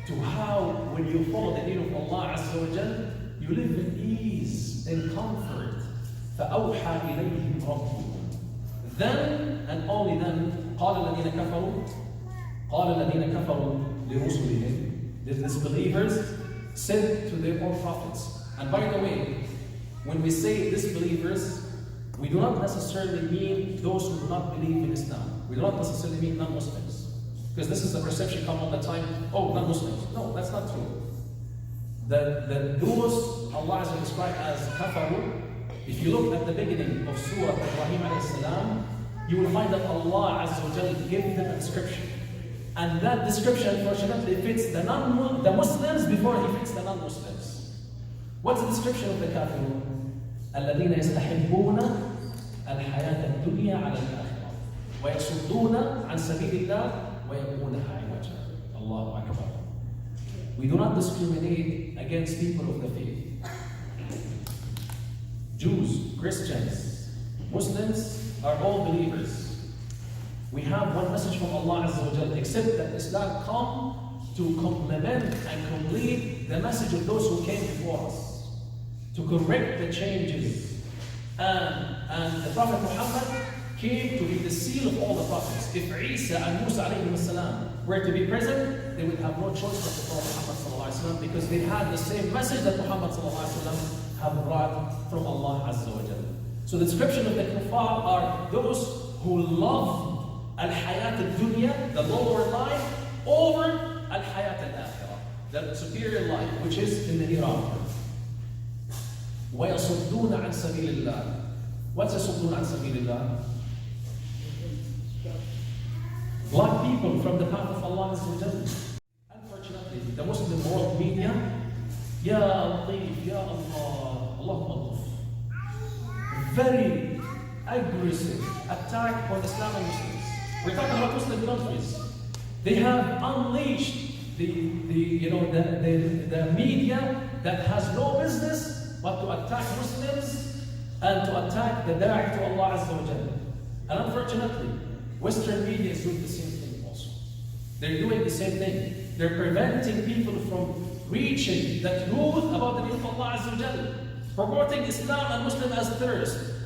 To how, when you follow the deen of Allah Azza wa Jal, you live in ease, in comfort. فَأَوْحَى إِلَيْهِمْ رَبُّهُمْ. Then, and only then, قَالَ الَّذِينَ كَفَرُوا لِرُسُلِهِمْ. The disbelievers said to their own prophets. And by the way, when we say disbelievers, we do not necessarily mean those who do not believe in Islam. We do not necessarily mean non-Muslims. Because this is the perception come all the time, oh, non-Muslims. No, that's not true. Those Allah has described as kafaru, if you look at the beginning of Surah Ibrahim alayhi salam, you will find that Allah Azza wa Jalla gave them a description. And that description, unfortunately, fits the Muslims before he fits the non-Muslims. What's the description of the kafirun? الذين يستحبون الحياة الدنيا على الآخرة ويصدون عن سبيل الله ويبغونها عوجا. الله أكبر. We do not discriminate against people of the faith. Jews, Christians, Muslims are all believers. We have one message from Allah Azza wa Jalla, except that Islam come to complement and complete the message of those who came before us, to correct the changes. And the Prophet Muhammad came to be the seal of all the prophets. If Isa and Musa alayhi salam were to be present, they would have no choice but to follow Muhammad sallallahu alayhi wa sallam, because they had the same message that Muhammad sallallahu alayhi wa sallam had brought from Allah Azza wa Jalla. So the description of the kuffar are those who love al-hayat al-dunya, the lower life, over al-hayat al-akhirah, the superior life, which is in the hereafter. وَيَصُدُّونَ عَنْ سَبِيلِ اللَّهِ. What's يَصُدُّونَ عَنْ سَبِيلِ اللَّهِ? Block people from the path of Allah Azza wa Jalla. Unfortunately, the Muslim world media, Ya Latif, Ya Allah, Allahumma Latif, very aggressive attack on Islam and Muslims. We're talking about Muslim countries. They have unleashed the media that has no business but to attack Muslims and to attack the da'i to Allah Azza wa Jalla. And unfortunately, Western media is doing the same thing also. They're doing the same thing. They're preventing people from reaching the truth about the deen of Allah Azza wa Jalla, promoting Islam and Muslim as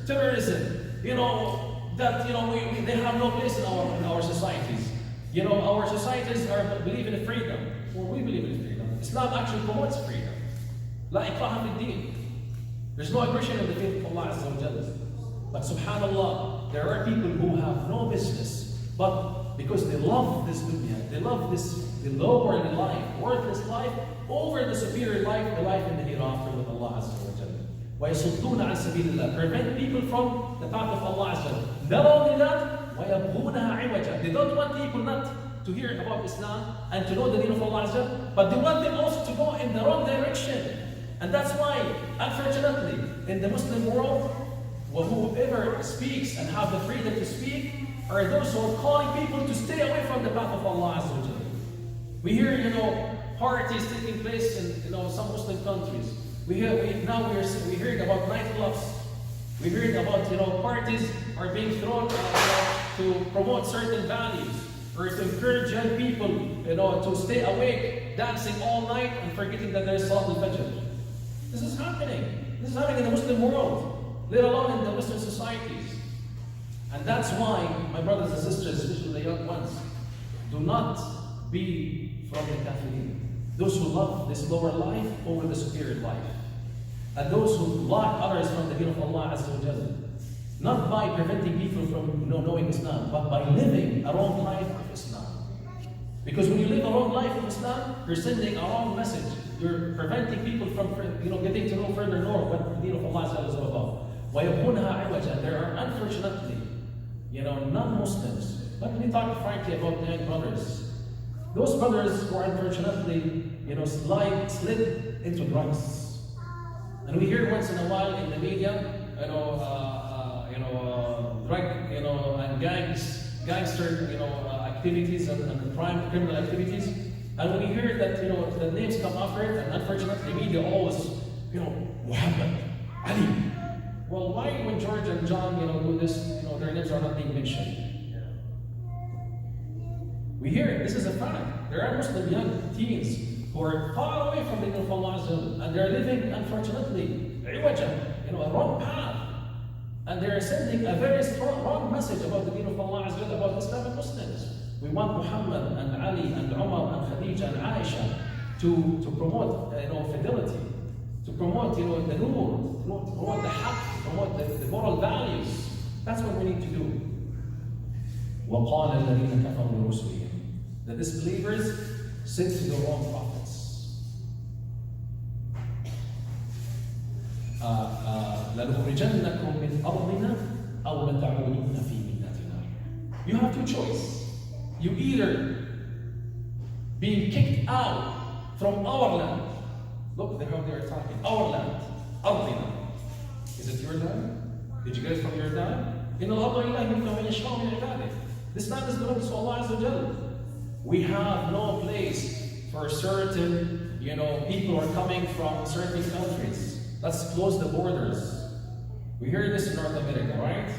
terrorism. They have no place in our societies. Our societies believe in freedom, or we believe in freedom. Islam actually promotes freedom. La ikraha fi din. There's no aggression in the faith of Allah Azza wa Jalla. But subhanallah, there are people who have no business, but because they love this dunya, they love the lower life, worthless life, over the superior life, the life in the hereafter with Allah Azza wa Jalla. وَيَصُدُّونَ عَنْ سَبِيلِ اللَّهِ, prevent people from the path of Allah Azza wa Jalla. Not only that, وَيَبْغُونَهَا عِوَجًا, they don't want people not to hear about Islam and to know the deen of Allah Azza wa Jalla, but they want them also to go in the wrong direction. And that's why, unfortunately, in the Muslim world, whoever speaks and have the freedom to speak are those who are calling people to stay away from the path of Allah Azza wa Jalla. We hear, parties taking place in, some Muslim countries. We're hearing about nightclubs. We're hearing about, parties are being thrown to promote certain values or to encourage young people, to stay awake, dancing all night and forgetting that there's Salat al-Fajr. This is happening. This is happening in the Muslim world, let alone in the Western societies. And that's why, my brothers and sisters, especially the young ones, do not be from the kafirin. Those who love this lower life over the superior life. And those who block others from the deen of Allah Azza wa Jalla. Not by preventing people from knowing Islam, but by living a wrong life of Islam. Because when you live a wrong life of Islam, you're sending a wrong message. You're preventing people from getting to know further know what the deen of Allah Azza wa Jalla is all about. وَيَبْغُونَهَا عِوَجًا, there are unfortunately, non-Muslims. Let me talk frankly about the young brothers. Those brothers who are unfortunately, slid into drugs. And we hear once in a while in the media, drug, and gangster, activities and criminal activities. And when we hear that, the names come after it, and unfortunately, the media always, Muhammad, Ali. Well, why when George and John, do this, their names are not being mentioned? We hear it. This is a fact. There are Muslim young teens who are far away from the deen of Allah Azza wa Jalla, and they're living, unfortunately, a wrong path. And they're sending a very strong, wrong message about the deen of Allah Azza wa Jalla, about Islam and Muslims. We want Muhammad and Ali and Umar and Khadija and Aisha to promote, fidelity, to promote, the nur, to promote the haqq, to promote the moral values. That's what we need to do. وَقَالَ الَّذِينَ كَفَرُوا لِرُسُلِهِمْ, the disbelievers said to their own prophets, لَنُخْرِجَنَّكُمْ مِنْ أَرْضِنَا أَوْ لَتَعُودُنَّ فِي مِلَّتِنَا. You have two choices. You either being kicked out from our land. Look how they are talking. Our land. أرضنا. Is it your land? Did you get it from your dad? إِنَّ الْأَرْضَ إِلَّهِ مِنْكَ وَمِنْ يَشْاءُ مِنْ عِبَادِهِ. This land is belongs to Allah Azza wa Jalla. We have no place for certain, people are coming from certain countries. Let's close the borders. We hear this in North America, right?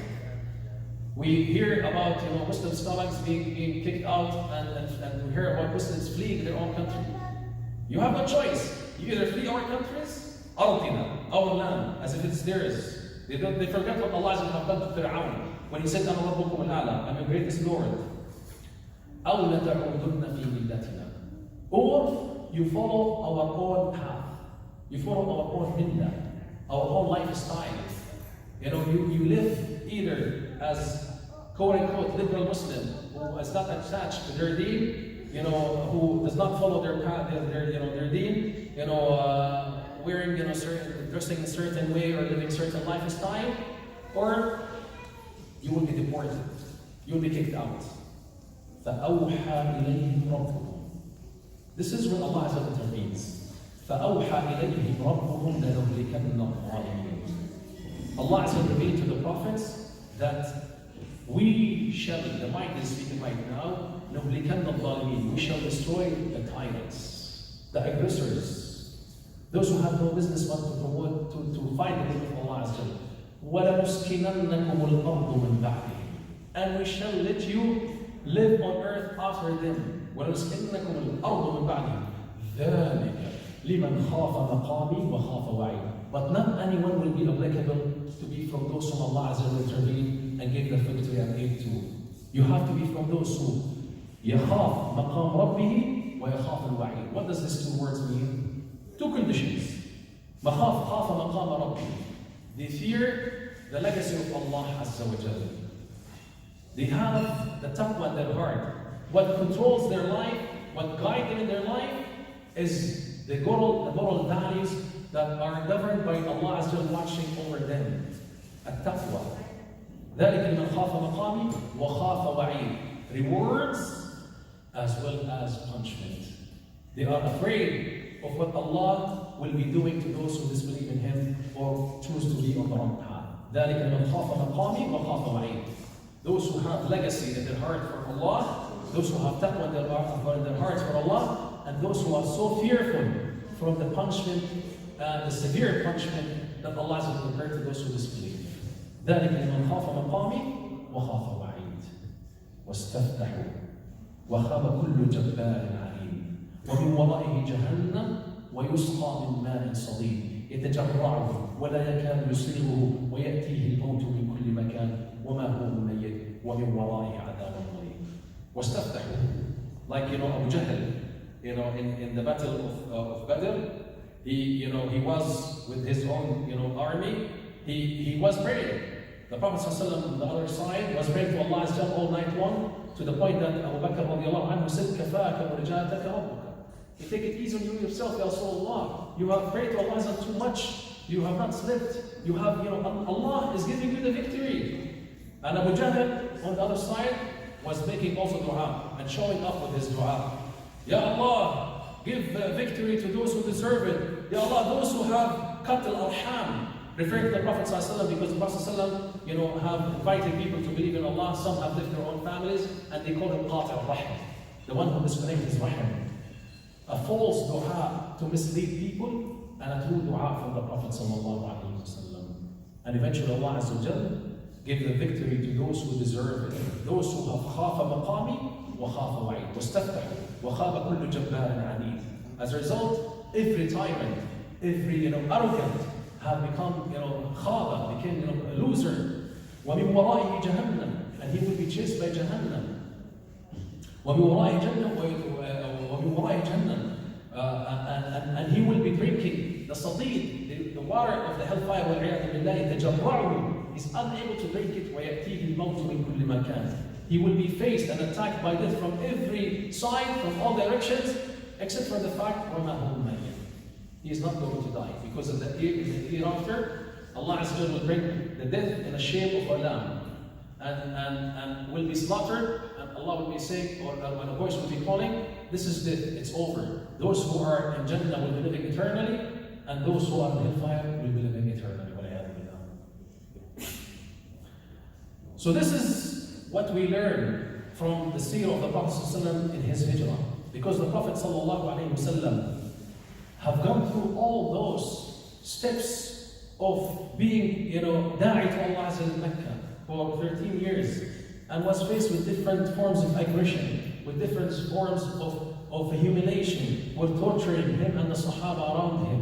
We hear about Muslim scholars being kicked out, and we hear about Muslims fleeing their own country. You have no choice. You either flee our countries, أرضنا, our land, as if it's theirs. They forget what Allah has done to Fir'aun when he said, أَنَا رَبُّكُمُ الْأَعْلَى, I'm your greatest Lord. أَوْ لَتَعُودُنَّ فِي مِلَّتِنَا, or you follow our own path. You follow our own millah, our own lifestyle. You live either as quote-unquote liberal Muslim who is not attached to their deen, who does not follow their path, their deen, wearing, dressing a certain way or living a certain lifestyle, or you will be deported. You will be kicked out. فَأَوْحَى إِلَيْهِمْ رَبُّهُمْ. This is when Allah Azza wa Jalla intervenes. فَأَوْحَى إِلَيْهِمْ رَبُّهُمْ لَنُهْلِكَنَّ الظَّالِمِينَ. Allah Azza wa Jalla revealed to the prophets that we shall, the mic is speaking right now, نُهْلِكَنَّ الظَّالِمِينَ. We shall destroy the tyrants, the aggressors, those who have no business but to promote, to fight the name of Allah Azza wa Jalla. وَلَنُسْكِنَنَّكُمُ الْأَرْضُ مِنْ بَعْدِهِمْ. And we shall let you live on earth after them. وَلَنُسْكِنَنَّكُمُ الْأَرْضُ مِنْ بَعْدِهِمْ. ذَلِكَ لِمَنْ خَافَ مَقَامِي وَخَافَ وَعِيدِ. But not anyone will be applicable to be from those whom Allah Azza wa Jalla intervened and gave the victory and aid to. You have to be from those who يَخَافْ مَقَامْ رَبِّهِ وَيَخَافَ الْوَعِيدِ. What does these two words mean? Two conditions. مَخَافْ خَافَ مَقَامَ رَبِّهِ. They fear the legacy of Allah Azza wa Jalla. They have the taqwa in their heart. What controls their life, what guides them in their life, is the moral values that are governed by Allah Azza wa watching over them. التقوى. ذلك لمن خاف مقامي وخاف وعيد. Rewards as well as punishment. They are afraid of what Allah will be doing to those who disbelieve in Him or choose to be on the wrong path. ذلك لمن خاف مقامي وخاف وعيد. Those who have legacy in their heart for Allah, those who have taqwa in their hearts for Allah, and those who are so fearful from the punishment, the severe punishment that Allah has prepared to those who disbelieve. ذلك لمن خاف مقامي وخاف وعيد واستفتحوا وخاب كل جبار عنيد ومن ورائه جهنم ويسقى من ماء صديد يتجرعه ولا يكاد يسيغه ويأتيه الموت من كل مكان وما هو بميت ومن ورائه عذاب غليظ. واستفتحوا, like Abu Jahl, in the battle of Badr, he was with his own army. He was praying. The Prophet ﷺ on the other side was praying to Allah all night long, to the point that Abu Bakr radiallahu anhu said, كَفَاكَ وَرِجَاتَكَ رَبُّكَ. You take it easy on you yourself, Ya Rasulullah. You have prayed to Allah too much. You have not slept. You have, Allah is giving you the victory. And Abu Jahl on the other side was making also dua and showing up with his dua. Ya Allah, give victory to those who deserve it. Ya Allah, those who have cut al-arham, referring to the Prophet ﷺ, because the Prophet ﷺ, have invited people to believe in Allah. Some have left their own families, and they call him qati' al-rahim, the one who disconnects his rahim. A false dua to mislead people, and a true dua from the Prophet ﷺ. And eventually Allah Azza wa Jal gave the victory to those who deserve it. Those who have خاف مقامي وخاف وعيد واستفتحوا وخاب كل جبار عنيد. As a result, every tyrant, every arrogant have become khaba, became a loser. ومن ورائه جهنم, and he will be chased by Jahannam. ومن ورائه جهنم, and he will be drinking the sadid, the water of the hellfire. والعياذ بالله يتجرعه, he's unable to drink it. ويأتيه الموت من كل مكان, he will be faced and attacked by death from every side, from all directions, except for the fact وما هو بميت. He is not going to die, because in the hereafter, Allah Azza wa Jalla will bring the death in the shape of a lamb, and will be slaughtered, and Allah will be saying, or when a voice will be calling, this is death, it's over. Those who are in Jannah will be living eternally, and those who are in hellfire will be living eternally. So this is what we learn from the seerah of the Prophet ﷺ in his hijrah, because the Prophet ﷺ have gone through all those steps of being, da'i to Allah in Mecca for 13 years, and was faced with different forms of aggression, with different forms of humiliation, were torturing him and the Sahaba around him.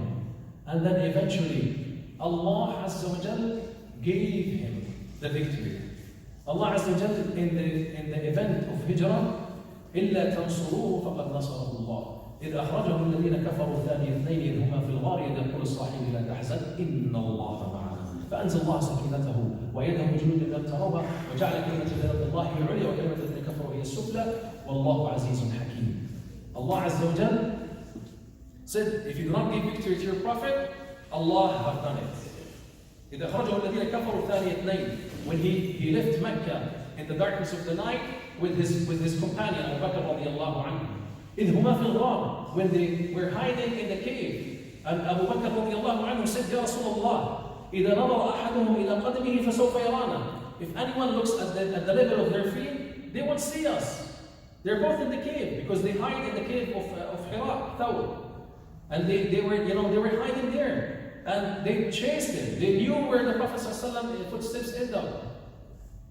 And then eventually, Allah Azza wa Jal gave him the victory. Allah Azza wa Jal in the event of Hijrah, إِلَّا تَنْصُرُوهُ فَقَدْ نَصَرَهُ اللَّهُ إذ أخرجه الذين كفروا ثاني اثنين إذ هما في الغار إذ يقول صاحبه لا تحزن إن الله معنا فأنزل الله سكينته وأيده بجنود لم تروها وجعل كلمة الله هي العليا وكلمة الذين كفروا هي السفلى والله عزيز حكيم. Allah Azza wa Jal said, if you do not give victory to your prophet, Allah have done it. إذ أخرجه الذين كفروا ثاني اثنين, when he left Mecca in the darkness of the night with his companion Abu Bakr radiallahu anhu. إذ هما في الغار, when they were hiding in the cave, and Abu Bakr radiallahu anhu said, Ya Rasulullah, إذا نظر أحدهم إلى قدمه فسوف يرانا. If anyone looks at the level of their feet, they won't see us. They're both in the cave, because they hide in the cave of Hira, Thawr. And they were hiding there. And they chased him. They knew where the Prophet ﷺ footsteps end up.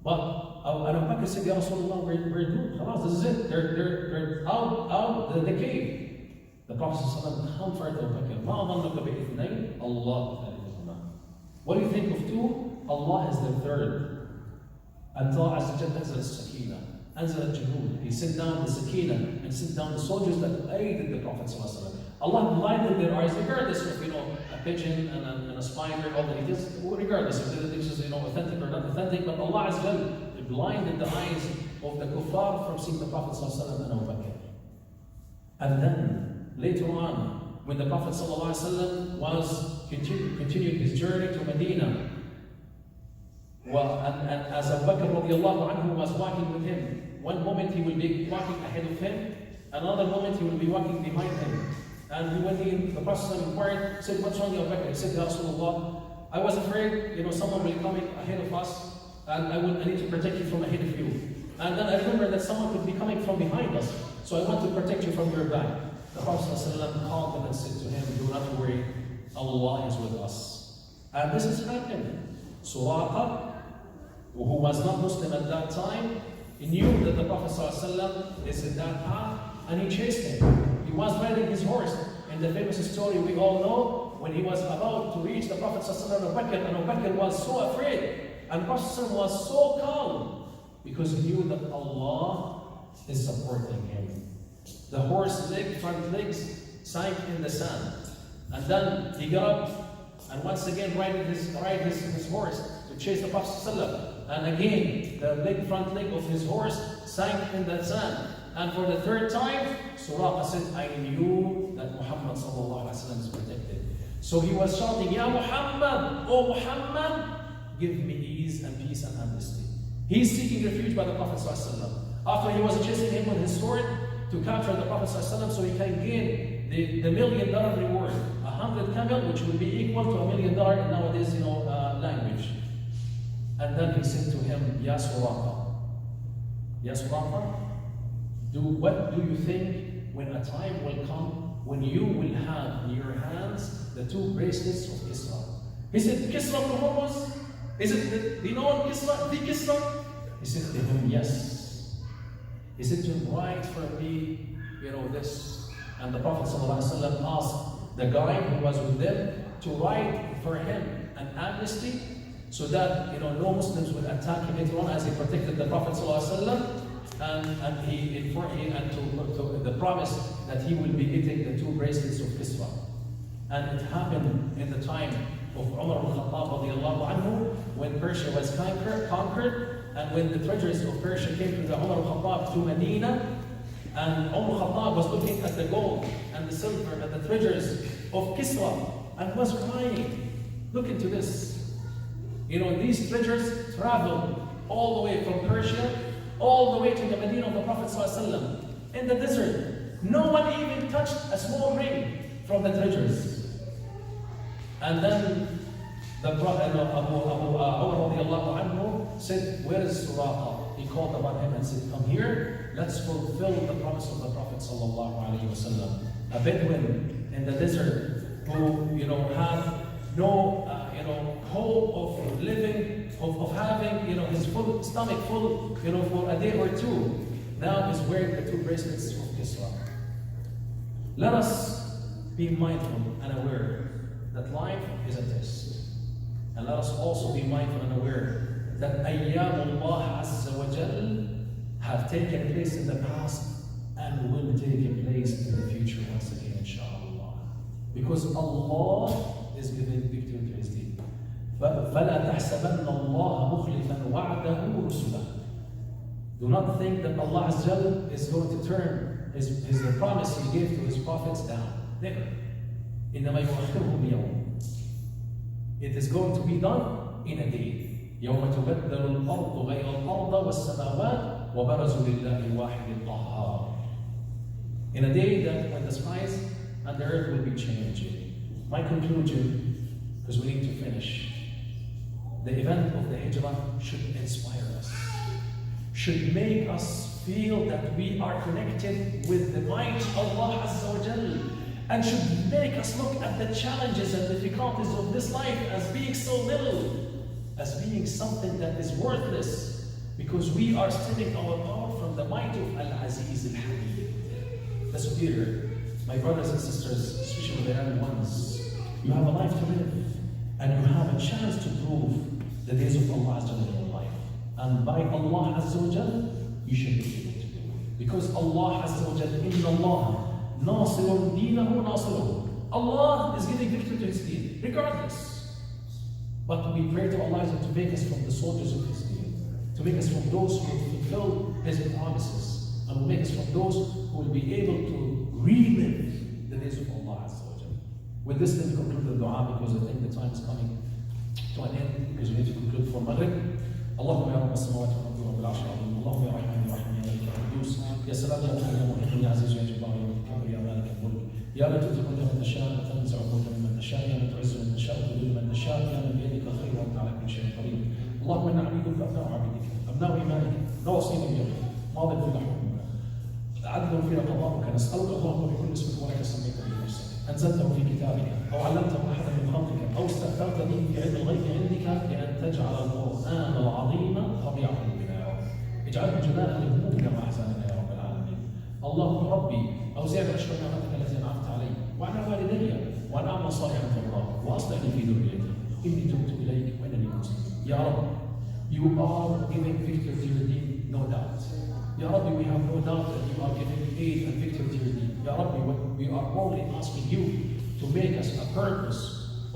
But Abu Bakr said, Ya Rasulullah, we're doomed. Khalas, this is it. They're out the cave. The Prophet ﷺ comforted Abu Bakr. مَا ظَنُّكَ بِإِثْنَيْنِ اللَّهُ ثَالِثُهُمَا. What do you think of two? Allah is the third. And Allah Azza wa Jalla أنزل السكينة, أنزل الجنود. He sent down the sakina and sent down the soldiers that aided the Prophet ﷺ. Allah blinded their eyes, regardless of a pigeon and a spider, all that it is, regardless if this is authentic or not authentic. But Allah Azza wa Jalla blinded the eyes of the kuffar from seeing the Prophet ﷺ and Abu Bakr. And then later on, when the Prophet ﷺ was continuing his journey to Medina, and as Abu Bakr radiallahu anhu was walking with him, one moment he will be walking ahead of him, another moment he will be walking behind him. And when the Prophet inquired, said, "What's wrong, Abu Bakr?" He said, "Ya Rasulullah, I was afraid, someone will come ahead of us, and I need to protect you from ahead of you. And then I remember that someone could be coming from behind us, so I want to protect you from your back." The Prophet ﷺ called him and said to him, "Do not worry, Allah is with us." And this has happened. Suraqa, who was not Muslim at that time, he knew that the Prophet ﷺ is in that path, and he chased him. He was riding his horse. In the famous story we all know, when he was about to reach the Prophet ﷺ and Abu Bakr was so afraid, and the Prophet ﷺ was so calm, because he knew that Allah is supporting him. The horse front legs sank in the sand. And then he got up and once again ride his horse to chase the Prophet ﷺ. And again, the front leg of his horse sank in the sand. And for the third time, Suraqa said, "I knew that Muhammad ﷺ is protected." So he was shouting, "Ya Muhammad, O Muhammad, give me ease and peace and amnesty." He's seeking refuge by the Prophet ﷺ. After he was chasing him with his sword to capture the Prophet ﷺ so he can gain the $1 million reward, 100 camel, which would be equal to $1 million in nowadays, language. And then he said to him, "Ya Suraqa, what do you think when a time will come when you will have in your hands the 2 bracelets of Kisra?" He said, "Kisra ibn Hormuz? Is it the known Kisra, the Kisra?" He said to him, "Yes." He said to him, "Write for me, this." And the Prophet ﷺ asked the guy who was with them to write for him an amnesty, so that no Muslims would attack him later on, as he protected the Prophet ﷺ, and he to the promise that he will be getting the 2 bracelets of Kisra. And it happened in the time of Umar ibn Khattab radiallahu anhu, when Persia was conquered, and when the treasures of Persia came to the Umar ibn Khattab to Medina, and Umar Khattab was looking at the gold and the silver and the treasures of Kisra and was crying. Look into this. These treasures traveled all the way from Persia, all the way to the Medina of the Prophet ﷺ. In the desert, no one even touched a small ring from the treasures. And then the Prophet Abu said, "Where is Suraqa?" He called upon him and said, "Come here, let's fulfill the promise of the Prophet ﷺ. A Bedouin in the desert who had no hope of living, of having his full stomach full for a day or two, now is wearing the 2 bracelets of Kisra." Let us be mindful and aware that life is a test. And let us also be mindful and aware that ayyam Allah Azza wa Jal have taken place in the past and will take place in the future once again, inshallah. Because Allah is giving victory to His deen. فَلَا تَحْسَبَنَّ اللَّهَ مُخْلِفًا وَعْدَهُ رُسُلَهُ. Do not think that Allah Azza wa Jal is going to turn his promise He gave to His prophets down. Never. إِنَّمَا يُؤَخِّرُهُمْ بِيَوْمٍ. It is going to be done in a day. يَوْمَ تُبَدَّلُ الْأَرْضُ غَيْرَ الْأَرْضَ وَالسَّمَاوَاتُ وَبَرَزُوا لِلَّهِ الْوَاحِدِ الْقَهَّارِ. In a day that when the skies and the earth will be changing. My conclusion, because we need to finish. The event of the Hijrah should inspire us, should make us feel that we are connected with the might of Allah Azza wa Jal, and should make us look at the challenges and difficulties of this life as being so little, as being something that is worthless, because we are stemming our power from the might of Al-Aziz Al-Hamid, the superior. My brothers and sisters, especially the young ones, you have a life to live, and you have a chance to prove the days of Allah Azza wa Jal in your life. And by Allah Azza wa Jal, you should be able to do it. Because Allah Azza wa Jal, Inna Allah Nasirun Dinahu Nasiruhu. Allah is giving victory to His deen, regardless. But we pray to Allah to make us from the soldiers of His deen. to make us from those who will fulfill His promises, and will make us from those who will be able to relive the days of Allah Azza wa Jalla. With this, let me conclude the dua, because I think the time is coming to an end, because we need to conclude for Maghrib. اللهم يا رب السماوات والارض ورب العرش العظيم، اللهم يا رحمن يا رحيم يا ملك يا قدوس، يا سلام يا مؤمن يا مهيمن يا عزيز يا جبار يا متكبر يا مالك الملك، يا من تؤتي الملك من تشاء وتنزع الملك ممن تشاء، يا من تعز من تشاء وتذل من تشاء، يا من بيدك الخير وانت على كل شيء قدير. اللهم انا عبيدك ابناء عبيدك، ابناء ايمانك، نواصينا بيدك، ماض فينا حكمك، عدل فينا قضاؤك، نسالك اللهم بكل اسم هو لك سميت به نفسك، انزلته في كتابك او علمته احدا من خلقك او استاثرت به في علم الغيب عندك لان تجعل القران العظيم ربيع قلوبنا يا رب، اجعله جلاء لهمومنا واحزاننا يا رب العالمين. اللهم ربي اوزعني ان اشكر نعمتك التي انعمت علي وعلى والدي وان اعمل صالحا في الله واصلح لي في ذريتي اني تبت اليك وانني مسلم. يا رب, you are giving victory to your deen, no doubt. Ya Rabbi, we have no doubt that you are giving aid and victory to your deen. Ya Rabbi, we are only asking you to make us a purpose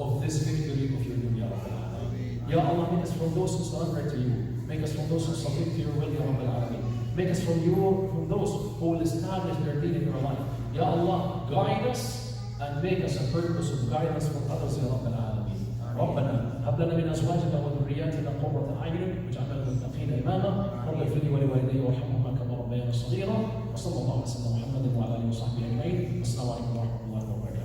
of this victory of your deen, Ya Rabbi al-Alamin. Ya Allah, make us from those who surrender to you. Make us from those who submit to your will, Ya Rabbi al-Alamin. Make us from those who will establish their deen in your life. Ya Allah, guide us and make us a purpose of guidance for others, Ya Rabbi al-Alamin. ربنا هب لنا من ازواجنا وذرياتنا قرة اعين واجعلنا للمتقين اماما. رب اغفر لي ولوالدي وارحمهما كما ربياني صغيرا. وصلى الله على سيدنا محمد وعلى اله وصحبه اجمعين. والسلام عليكم ورحمه الله وبركاته.